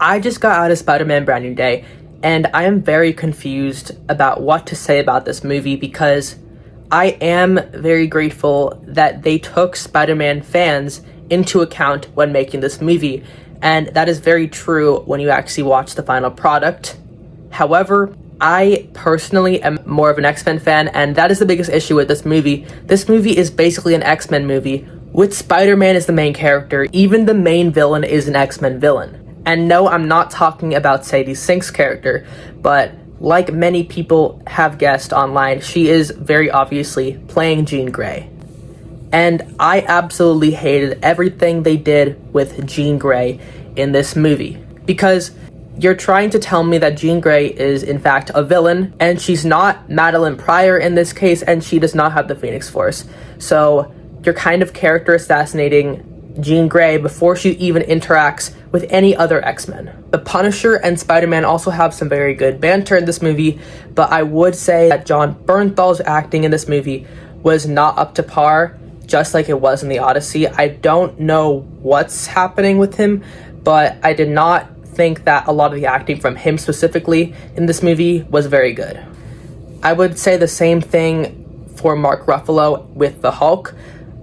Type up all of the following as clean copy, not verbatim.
I just got out of Spider-Man Brand New Day, and I am very confused about what to say about this movie because I am very grateful that they took Spider-Man fans into account when making this movie, and that is very true when you actually watch the final product. However, I personally am more of an X-Men fan, and that is the biggest issue with this movie. This movie is basically an X-Men movie, with Spider-Man as the main character. Even the main villain is an X-Men villain. And no, I'm not talking about Sadie Sink's character, but like many people have guessed online, she is very obviously playing Jean Grey. And I absolutely hated everything they did with Jean Grey in this movie, because you're trying to tell me that Jean Grey is in fact a villain, and she's not Madeline Pryor in this case, and she does not have the Phoenix Force. So you're kind of character assassinating Jean Grey before she even interacts with any other X-Men. The Punisher and Spider-Man also have some very good banter in this movie, but I would say that Jon Bernthal's acting in this movie was not up to par, just like it was in the Odyssey. I don't know what's happening with him, but I did not think that a lot of the acting from him specifically in this movie was very good. I would say the same thing for Mark Ruffalo with the Hulk.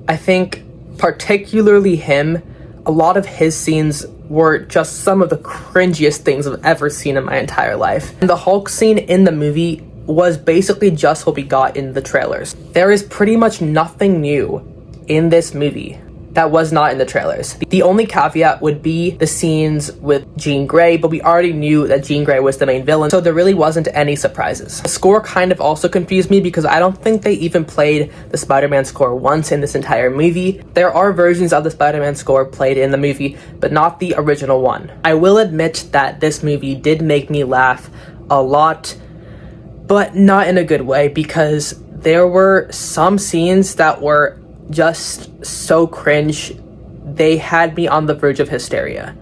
I think particularly him, a lot of his scenes were just some of the cringiest things I've ever seen in my entire life. And the Hulk scene in the movie was basically just what we got in the trailers. There is pretty much nothing new in this movie that was not in the trailers. The only caveat would be the scenes with Jean Grey, but we already knew that Jean Grey was the main villain, so there really wasn't any surprises. The score kind of also confused me because I don't think they even played the Spider-Man score once in this entire movie. There are versions of the Spider-Man score played in the movie, but not the original one. I will admit that this movie did make me laugh a lot, but not in a good way, because there were some scenes that were just so cringe. They had me on the verge of hysteria.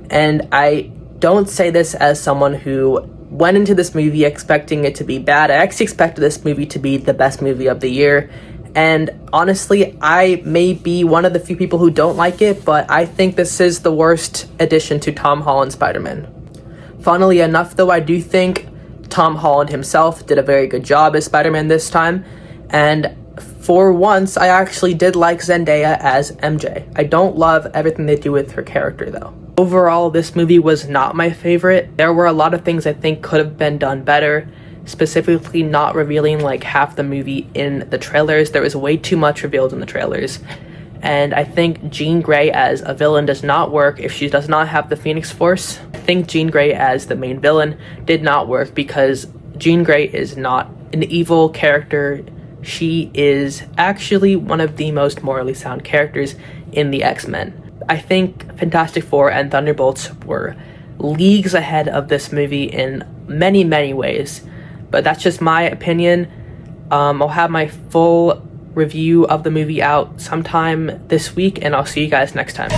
And I don't say this as someone who went into this movie expecting it to be bad. I actually expected this movie to be the best movie of the year. And honestly, I may be one of the few people who don't like it, but I think this is the worst addition to Tom Holland's Spider-Man. Funnily enough, though, I do think Tom Holland himself did a very good job as Spider-Man this time. And for once, I actually did like Zendaya as MJ. I don't love everything they do with her character, though. Overall, this movie was not my favorite. There were a lot of things I think could have been done better, specifically not revealing like half the movie in the trailers. There was way too much revealed in the trailers. And I think Jean Grey as a villain does not work if she does not have the Phoenix Force. I think Jean Grey as the main villain did not work because Jean Grey is not an evil character. She is actually one of the most morally sound characters in the X-Men. I think Fantastic Four and Thunderbolts were leagues ahead of this movie in many, many ways. But that's just my opinion. I'll have my full review of the movie out sometime this week, and I'll see you guys next time.